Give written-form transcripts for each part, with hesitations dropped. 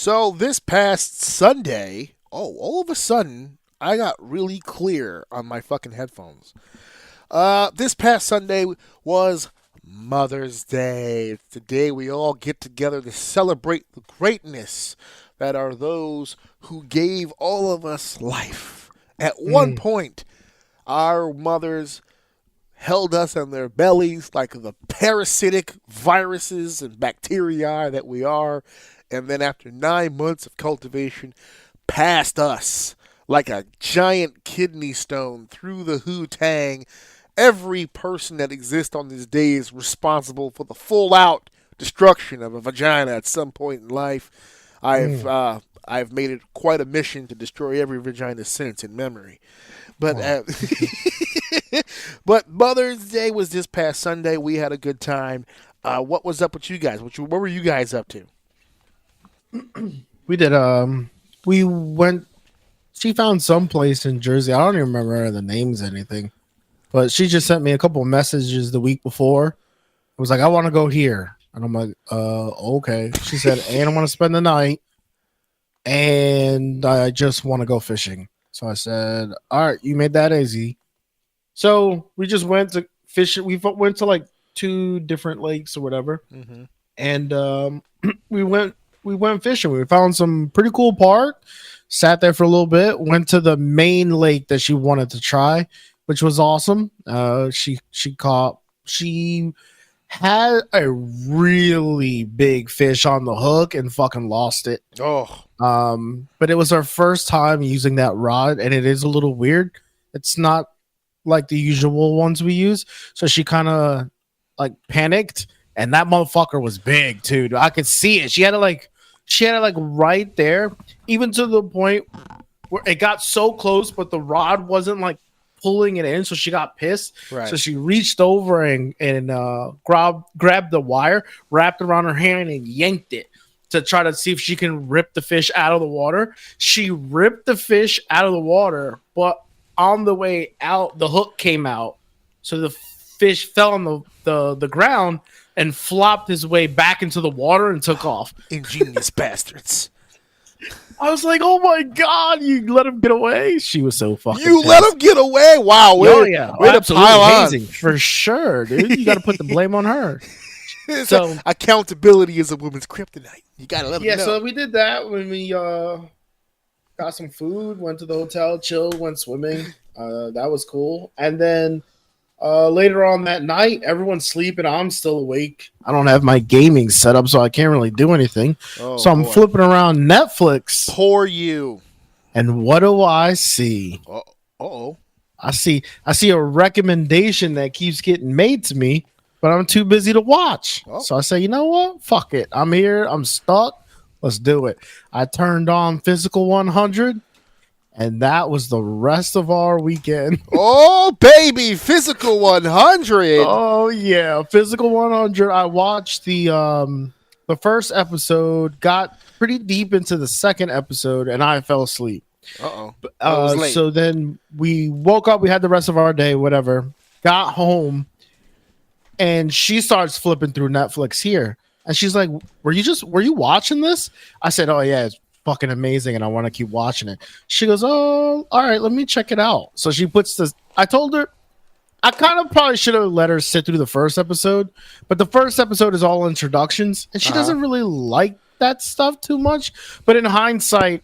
So this past Sunday, all of a sudden, I got really clear on my fucking headphones. This past Sunday was Mother's Day. It's the day we all get together to celebrate the greatness that are those who gave all of us life. At one point, our mothers held us in their bellies like the parasitic viruses and bacteria that we are, and then after 9 months of cultivation, passed us like a giant kidney stone through the Hu-Tang. Every person that exists on this day is responsible for the full-out destruction of a vagina at some point in life. I've made it quite a mission to destroy every vagina since in memory. But but Mother's Day was this past Sunday. We had a good time. What was up with you guys? What were you guys up to? We did. We went. She found some place in Jersey. I don't even remember the names or anything, but she just sent me a couple of messages the week before. It was like, I want to go here, and I'm like, okay. She said, and I want to spend the night, and I just want to go fishing. So I said, all right, you made that easy. So we just went to fish. We went to like 2 different lakes or whatever, and we went fishing. We found some pretty cool park. Sat there for a little bit. Went to the main lake that she wanted to try, which was awesome. She had a really big fish on the hook and fucking lost it. But it was our first time using that rod, and it is a little weird. It's not like the usual ones we use. So she kind of like panicked, and that motherfucker was big too. I could see it. She had it like right there, even to the point where it got so close, but the rod wasn't like pulling it in, so she got pissed. Right. So she reached over and grabbed the wire, wrapped it around her hand, and yanked it to try to see if she can rip the fish out of the water. She ripped the fish out of the water, but on the way out, the hook came out, so the fish fell on the ground and flopped his way back into the water and took off. Ingenious bastards. I was like, oh my God, you let him get away? She was so fucking You pissed. let him get away? Wow. Way to pile on. For sure, dude. You got to put the blame on her. So accountability is a woman's kryptonite. You got to let them know. Yeah, so we did that when we got some food, went to the hotel, chilled, went swimming. That was cool. And then later on that night, everyone's sleeping. I'm still awake. I don't have my gaming set up, so I can't really do anything. So I'm flipping around Netflix. Poor you. And what do I see? I see a recommendation that keeps getting made to me, but I'm too busy to watch. So I say, you know what? Fuck it. I'm here. I'm stuck. Let's do it. I turned on Physical 100. And that was the rest of our weekend. Oh, baby. Physical 100. Oh, yeah. Physical 100. I watched the first episode, got pretty deep into the second episode, and I fell asleep. So then we woke up. We had the rest of our day, whatever. Got home, and she starts flipping through Netflix here. And she's like, were you watching this? I said, oh, yeah, it's fucking amazing, and I want to keep watching it. She goes, oh, all right, let me check it out. So she puts this. I told her I kind of probably should have let her sit through the first episode, but the first episode is all introductions, and she doesn't really like that stuff too much. But in hindsight,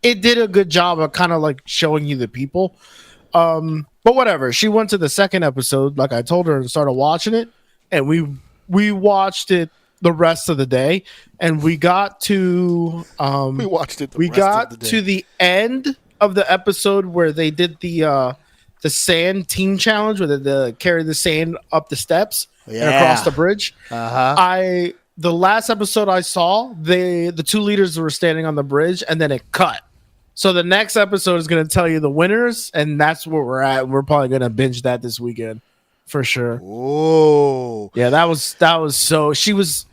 it did a good job of kind of like showing you the people. But whatever. She went to the second episode, like I told her, and started watching it, and we watched it the rest of the day, and we got to the end of the episode where they did the sand team challenge, where they carry the sand up the steps and across the bridge. The last episode I saw, the 2 leaders were standing on the bridge, and then it cut. So the next episode is going to tell you the winners, and that's where we're at. We're probably going to binge that this weekend for sure. Oh, yeah, that was so. She was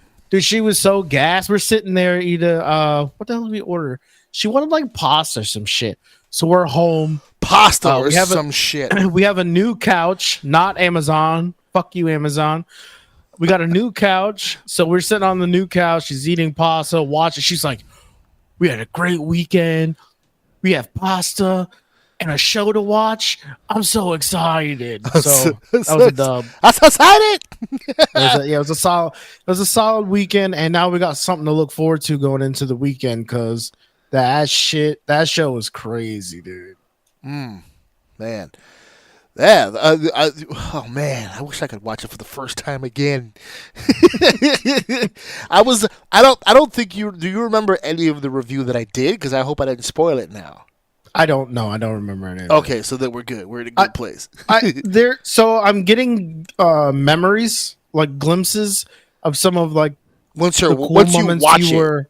so gassed. We're sitting there eating. What the hell did we order? She wanted like pasta or some shit. So we're home. Pasta or some shit. We have a new couch, not Amazon. Fuck you, Amazon. We got a new couch. So we're sitting on the new couch. She's eating pasta, watching. She's like, We had a great weekend. We have pasta and a show to watch. I'm so excited. So that was a dub. I'm so excited. It was a solid weekend, and now we got something to look forward to going into the weekend because that show was crazy, dude. Man. Yeah, oh man, I wish I could watch it for the first time again. I don't think you do. You remember any of the review that I did? Because I hope I didn't spoil it now. I don't know. I don't remember any. Okay, so then we're good. We're in a good place. So I'm getting memories, like glimpses of some of like once you watch it.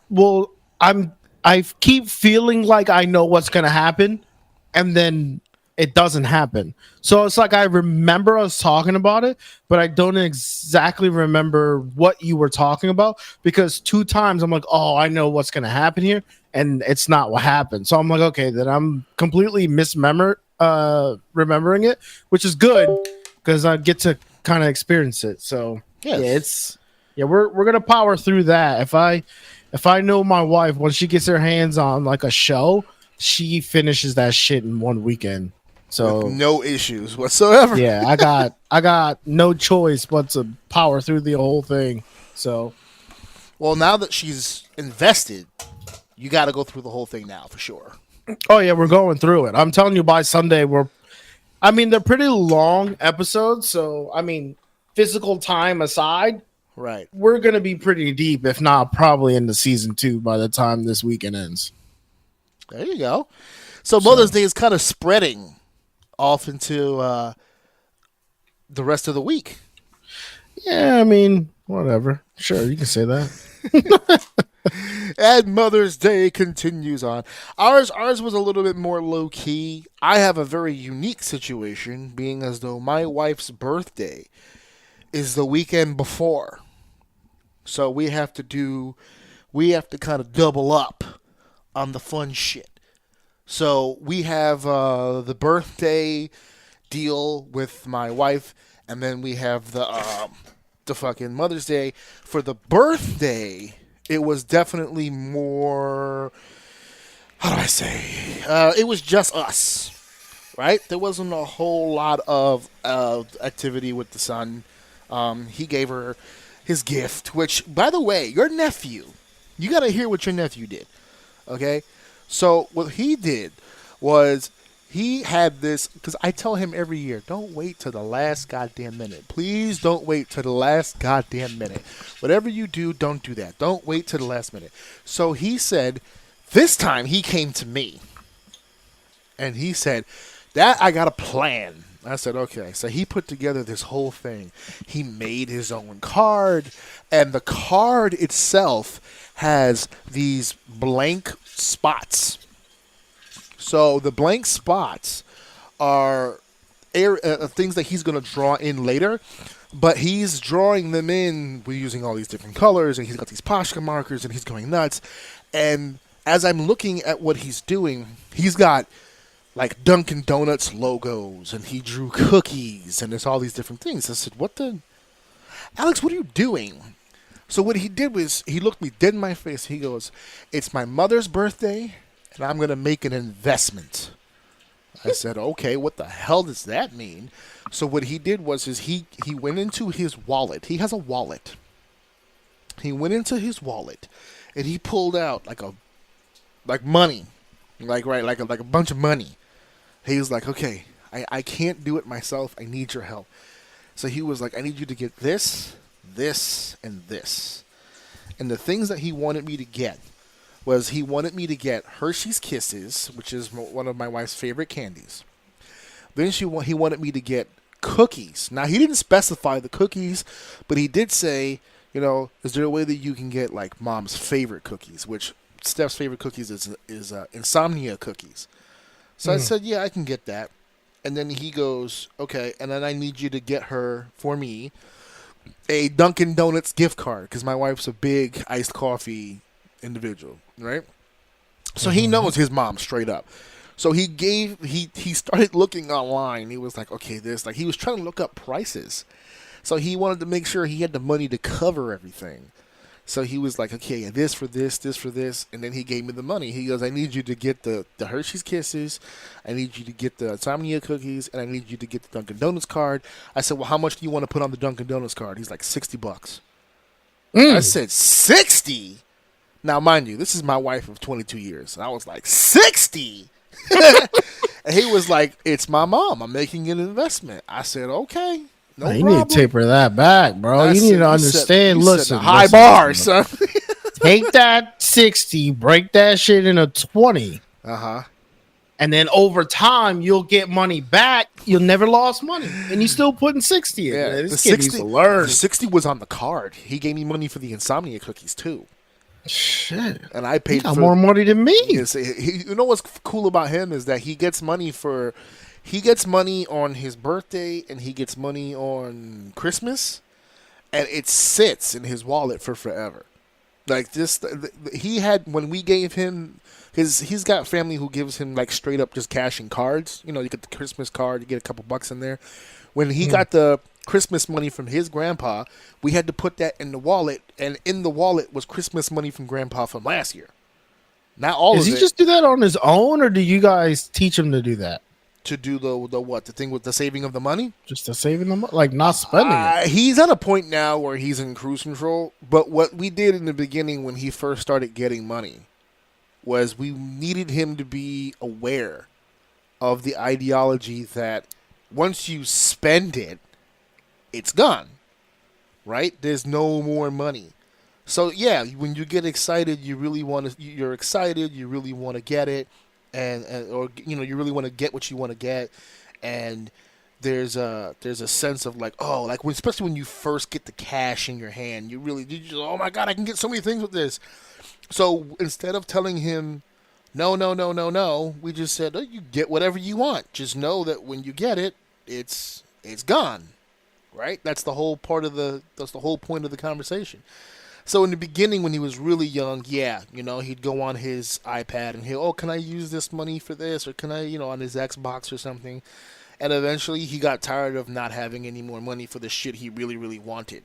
Well, I keep feeling like I know what's gonna happen, and then it doesn't happen. So it's like I remember us talking about it, but I don't exactly remember what you were talking about because 2 times I'm like, oh, I know what's gonna happen here, and it's not what happened. So I'm like, okay, then I'm completely remembering it, which is good because I get to kind of experience it. So yes. We're gonna power through that. If I know my wife, when she gets her hands on like a show, she finishes that shit in one weekend. So with no issues whatsoever. Yeah, I got no choice but to power through the whole thing. So, well, now that she's invested, you got to go through the whole thing now for sure. Oh yeah, we're going through it. I'm telling you, by Sunday they're pretty long episodes. So physical time aside, right? We're gonna be pretty deep, if not probably into season 2 by the time this weekend ends. There you go. So Mother's Day is kind of spreading off into the rest of the week. Yeah, whatever. Sure, you can say that. And Mother's Day continues on. Ours was a little bit more low key. I have a very unique situation, being as though my wife's birthday is the weekend before. So we have to kind of double up on the fun shit. So we have the birthday deal with my wife, and then we have the fucking Mother's Day. For the birthday, it was definitely more. How do I say? It was just us, right? There wasn't a whole lot of activity with the son. He gave her his gift, which, by the way, your nephew. You got to hear what your nephew did, okay? So what he did was he had this, because I tell him every year, don't wait till the last goddamn minute. Please don't wait till the last goddamn minute. Whatever you do, don't do that. Don't wait till the last minute. So he said, this time he came to me. And he said, that I got a plan. I said, okay. So he put together this whole thing. He made his own card. And the card itself has these blank spots. So the blank spots are things that he's going to draw in later, but he's drawing them in with using all these different colors, and he's got these Poshka markers, and he's going nuts. And as I'm looking at what he's doing, he's got like Dunkin' Donuts logos, and he drew cookies, and there's all these different things. I said, Alex, what are you doing? So what he did was he looked me dead in my face. He goes, it's my mother's birthday, and I'm going to make an investment. I said, okay, what the hell does that mean? So what he did was he went into his wallet. He has a wallet. He went into his wallet, and he pulled out like money, like a bunch of money. He was like, okay, I can't do it myself. I need your help. So he was like, I need you to get this, this, and this. And the things that he wanted me to get was he wanted me to get Hershey's Kisses, which is one of my wife's favorite candies. Then he wanted me to get cookies. Now, he didn't specify the cookies, but he did say, is there a way that you can get like mom's favorite cookies, which Steph's favorite cookies is insomnia cookies. So I said, yeah, I can get that. And then he goes, okay, and then I need you to get her, for me, a Dunkin' Donuts gift card, because my wife's a big iced coffee individual, right? So he knows his mom straight up. So he started looking online. He was like, okay, he was trying to look up prices. So he wanted to make sure he had the money to cover everything. So he was like, okay, this for this, this for this, and then he gave me the money. He goes, I need you to get the Hershey's Kisses, I need you to get the Insomnia cookies, and I need you to get the Dunkin' Donuts card. I said, well, how much do you want to put on the Dunkin' Donuts card? He's like, $60. I said, 60? Now, mind you, this is my wife of 22 years. And I was like, 60? And he was like, it's my mom. I'm making an investment. I said, okay. No you problem. need to taper that back, bro. You need to understand. Listen, high bar, son. Take that 60, break that shit into 20. And then over time, you'll get money back. You'll never lost money. And you still putting 60 in. Yeah, this kid needs to learn. The 60 was on the card. He gave me money for the Insomnia cookies, too. Shit. And I paid more money than me. You know what's cool about him is that he gets money on his birthday and he gets money on Christmas, and it sits in his wallet for forever. Like this, he had when we gave him he's got family who gives him like straight up just cash and cards. You know, you get the Christmas card, you get a couple bucks in there. When he got the Christmas money from his grandpa, we had to put that in the wallet, and in the wallet was Christmas money from grandpa from last year. Not all Does of he it. just do that on his own, or do you guys teach him to do that? To do the what? The thing with the saving of the money? Just the saving the money? Like not spending it? He's at a point now where he's in cruise control, but what we did in the beginning when he first started getting money was we needed him to be aware of the ideology that once you spend it, it's gone, right? There's no more money. So yeah, when you get excited, you really want to. You're excited. You really want to get it, or you really want to get what you want to get, and there's a sense of like, oh, like especially when you first get the cash in your hand, you just, oh my god, I can get so many things with this. So instead of telling him no, we just said, oh, you get whatever you want. Just know that when you get it, it's gone. Right? That's the whole point of the conversation. So in the beginning, when he was really young, yeah, he'd go on his iPad and can I use this money for this, or can I, on his Xbox or something? And eventually, he got tired of not having any more money for the shit he really, really wanted.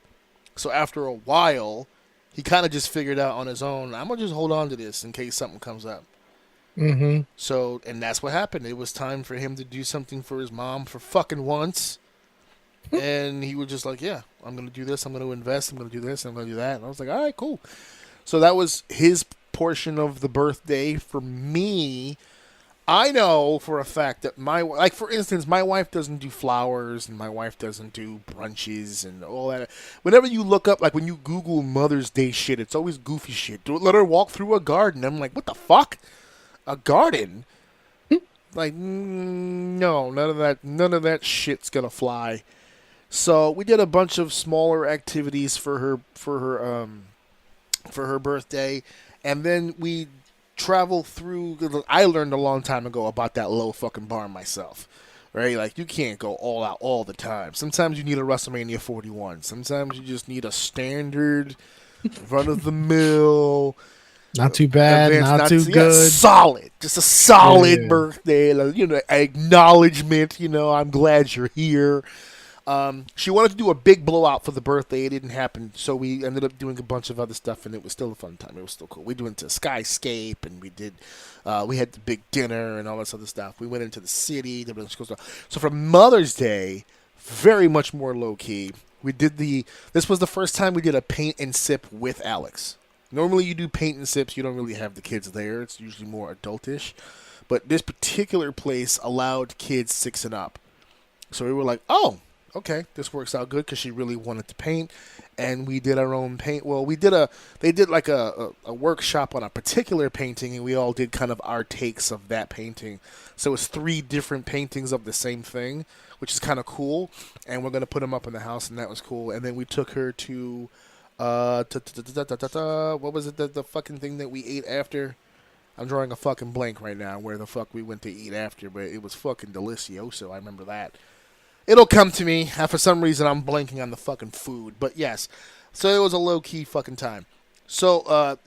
So after a while, he kind of just figured out on his own, I'm gonna just hold on to this in case something comes up. Mm-hmm. So, and that's what happened. It was time for him to do something for his mom for fucking once. And he was just like, yeah, I'm going to do this. I'm going to invest. I'm going to do this. I'm going to do that. And I was like, all right, cool. So that was his portion of the birthday. For me, I know for a fact that for instance, my wife doesn't do flowers and my wife doesn't do brunches and all that. Whenever you look up, like when you Google Mother's Day shit, it's always goofy shit. Let her walk through a garden. I'm like, what the fuck? A garden? Like, no, none of that shit's going to fly. So we did a bunch of smaller activities for her birthday, and then we traveled through. I learned a long time ago about that low fucking bar myself, right? Like you can't go all out all the time. Sometimes you need a WrestleMania 41. Sometimes you just need a standard, run of the mill. Not too bad, not too good. Yeah, solid, just a solid birthday. Acknowledgement. I'm glad you're here. She wanted to do a big blowout for the birthday. It didn't happen, so we ended up doing a bunch of other stuff, and it was still a fun time. It was still cool. We went to Skyscape, and we had the big dinner and all this other stuff. We went into the city. So for Mother's Day, very much more low key. This was the first time we did a paint and sip with Alex. Normally you do paint and sips, you don't really have the kids there. It's usually more adultish. But this particular place allowed kids 6 and up. So we were like, oh, okay, this works out good because she really wanted to paint. And we did our own paint. Well, they did like a workshop on a particular painting, and we all did kind of our takes of that painting. So it's 3 different paintings of the same thing, which is kind of cool. And we're going to put them up in the house, and that was cool. And then we took her to... what was it, the fucking thing that we ate after? I'm drawing a fucking blank right now where the fuck we went to eat after, but it was fucking delicioso. I remember that. It'll come to me. For some reason, I'm blanking on the fucking food. But yes, so it was a low-key fucking time. So,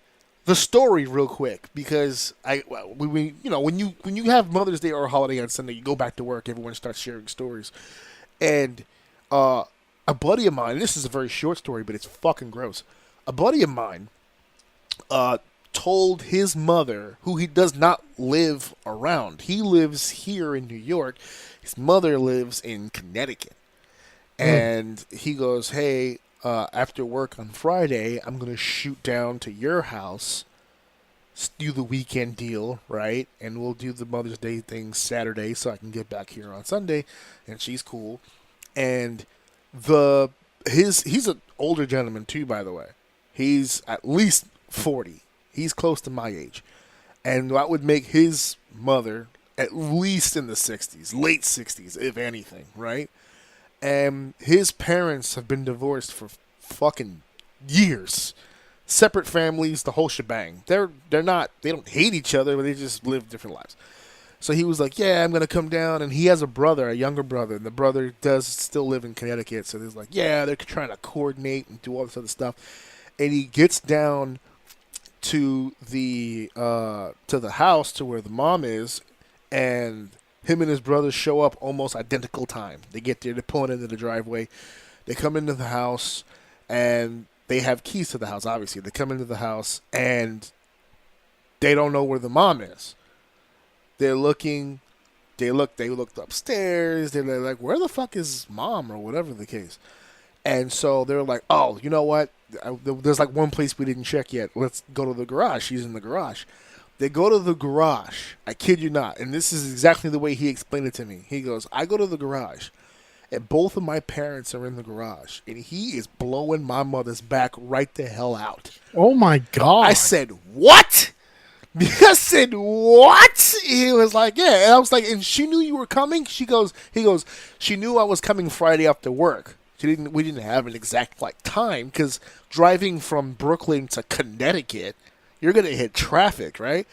the story real quick, because when you have Mother's Day or a holiday on Sunday, you go back to work, everyone starts sharing stories. And, a buddy of mine, this is a very short story, but it's fucking gross. a buddy of mine told his mother, who he does not live around. He lives here in New York. His mother lives in Connecticut. And he goes, hey, after work on Friday, I'm going to shoot down to your house, do the weekend deal, right? And we'll do the Mother's Day thing Saturday so I can get back here on Sunday. And she's cool. And he's an older gentleman too, by the way. He's at least 40. He's close to my age. And that would make his mother at least in the 60s, late 60s, if anything, right? And his parents have been divorced for fucking years. Separate families, the whole shebang. They don't hate each other, but they just live different lives. So he was like, yeah, I'm going to come down. And he has a younger brother. And the brother does still live in Connecticut. So he's like, yeah, they're trying to coordinate and do all this other stuff. And he gets down to the house to where the mom is. And him and his brother show up almost identical time. They get there, they're pulling into the driveway. They come into the house, and they have keys to the house, obviously. They come into the house, and they don't know where the mom is. They looked upstairs. They're like, where the fuck is mom, or whatever the case. And so they're like, oh, you know what? There's like one place we didn't check yet. Let's go to the garage. She's in the garage. They go to the garage. I kid you not. And this is exactly the way he explained it to me. He goes, I go to the garage, and both of my parents are in the garage, and he is blowing my mother's back right the hell out. Oh, my God. I said, what? I said, what? He was like, yeah. And I was like, and she knew you were coming? He goes, she knew I was coming Friday after work. We didn't have an exact time, because driving from Brooklyn to Connecticut, you're going to hit traffic, right?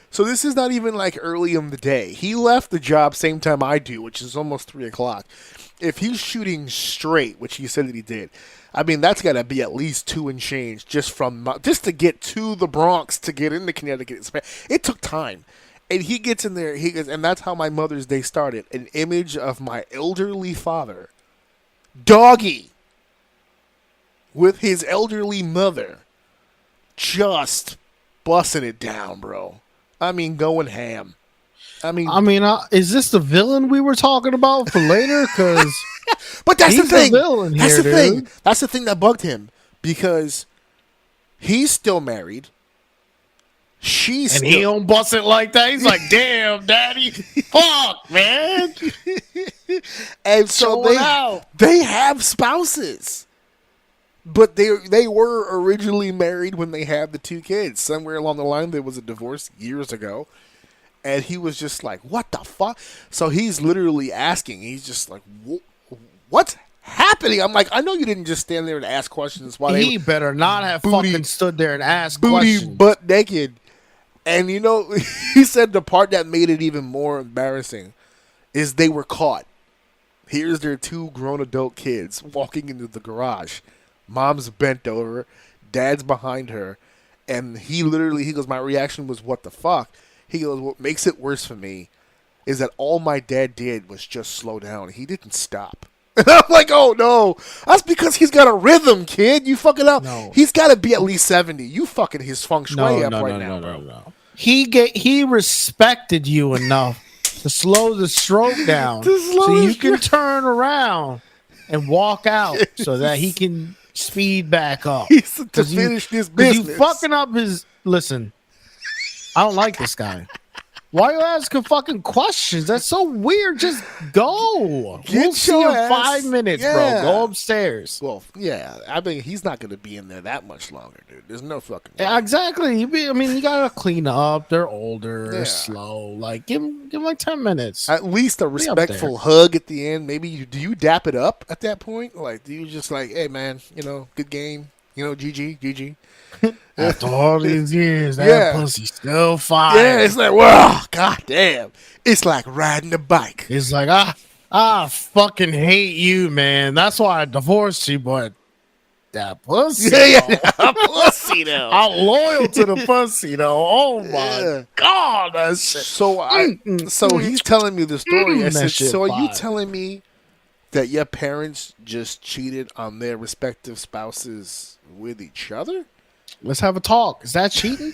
So this is not even like early in the day. He left the job same time I do, which is almost 3 o'clock. If he's shooting straight, which he said that he did, I mean, that's got to be at least 2 and change just to get to the Bronx, to get into Connecticut. It took time. And he gets in there, and that's how my Mother's Day started. An image of my elderly father, doggy, with his elderly mother, just busting it down, bro. I mean, going ham. Is this the villain we were talking about for later? Because but that's the thing. That's the thing. That's the thing that bugged him, because he's still married. He don't bust it like that. He's like, damn, daddy, fuck, man. And so they have spouses. But they were originally married when they had the 2 kids. Somewhere along the line, there was a divorce years ago. And he was just like, what the fuck? So he's literally asking. He's just like, what's happening? I'm like, I know you didn't just stand there and ask questions. He better not have fucking stood there and asked questions. Booty butt naked. And you know, he said the part that made it even more embarrassing is they were caught. Here's their 2 grown adult kids walking into the garage. Mom's bent over, dad's behind her, and he goes, my reaction was, what the fuck? He goes, what makes it worse for me is that all my dad did was just slow down. He didn't stop. And I'm like, oh no, that's because he's got a rhythm, kid. You fucking up. No. He's got to be at least 70. You fucking his feng shui up right now, bro. No. He respected you enough to slow the stroke down so you can turn around and walk out so that he can speed back up. To finish this business. You fucking up his... Listen, I don't like this guy. Why are you asking fucking questions? That's so weird. Just go. We'll see you in 5 minutes, bro. Go upstairs. Well, yeah. I mean, he's not going to be in there that much longer, dude. There's no fucking... Yeah, exactly. You got to clean up. They're older. They're slow. Like, give him like 10 minutes. At least a respectful hug at the end. Maybe do you dap it up at that point? Like, do you just like, hey, man, good game. GG. After all these years, that pussy's still fine. Yeah, it's like, wow, goddamn. It's like riding a bike. It's like, I fucking hate you, man. That's why I divorced you, but that pussy. That pussy, though. I'm loyal to the pussy, though. Oh, my God. That's so he's telling me the story. I said, so are you telling me that your parents just cheated on their respective spouses with each other? Let's have a talk. Is that cheating?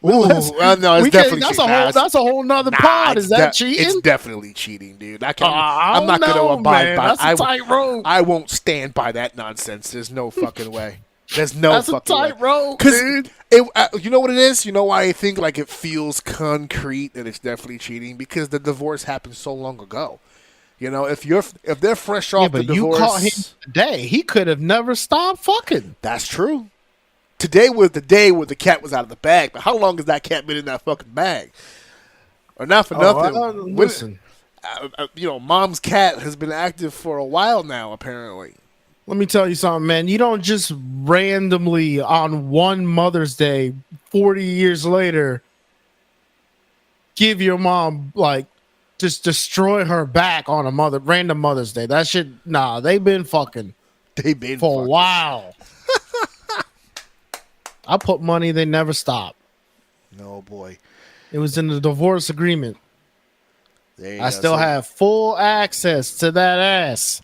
Ooh, no, it's definitely cheating. That's a whole nother pod. Is that cheating? It's definitely cheating, dude. I'm not going to abide by. That's a tightrope. I won't stand by that nonsense. There's no fucking way. There's no fucking way. That's a tightrope, dude. You know what it is? You know why I think like it feels concrete that it's definitely cheating? Because the divorce happened so long ago. You know, if they're fresh off the divorce, you caught him today. He could have never stopped fucking. That's true. Today was the day where the cat was out of the bag. But how long has that cat been in that fucking bag? Or not for nothing. Listen, Mom's cat has been active for a while now. Apparently. Let me tell you something, man. You don't just randomly on one Mother's Day, 40 years later, give your mom just destroy her back on a random Mother's Day. That shit, nah. They've been fucking. For a while. I put money they never stop. No boy. It was in the divorce agreement. I still have full access to that ass.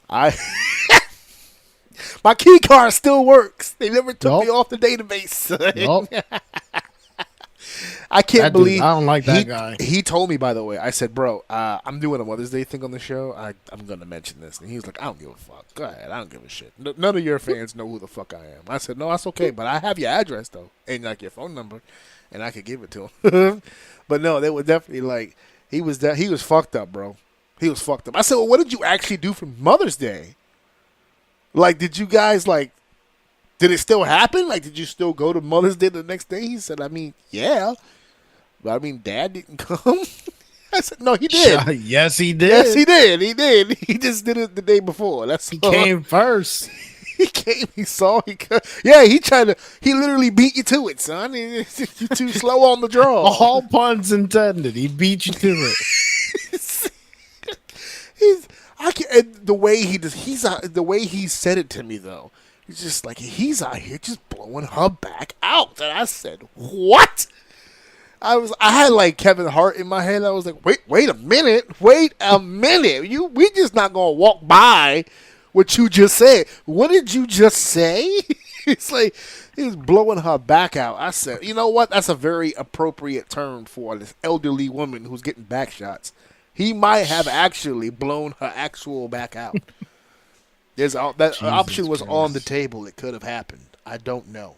My key card still works. They never took me off the database. I can't believe. I don't like that guy. He told me, by the way. I said, bro, I'm doing a Mother's Day thing on the show. I'm going to mention this. And he was like, I don't give a fuck. Go ahead. I don't give a shit. None of your fans know who the fuck I am. I said, no, that's okay. But I have your address, though. And like your phone number. And I could give it to him. But no, they were definitely like, he was fucked up, bro. He was fucked up. I said, well, what did you actually do for Mother's Day? Like, did you guys, like, did it still happen? Like, did you still go to Mother's Day the next day? He said, I mean, yeah. But, I mean, Dad didn't come. I said, no, he did. Yes, he did. Yes, he did. He did. He just did it the day before. He came first. He came. He saw. Yeah, he literally beat you to it, son. You're too slow on the draw. All puns intended. He beat you to it. The way he said it to me, though. He's just like, he's out here just blowing her back out. And I said, what? I had like Kevin Hart in my head. I was like, wait a minute. We just not going to walk by what you just said. What did you just say? It's like, he was blowing her back out. I said, you know what? That's a very appropriate term for this elderly woman who's getting back shots. He might have actually blown her actual back out. That option was on the table. It could have happened. I don't know.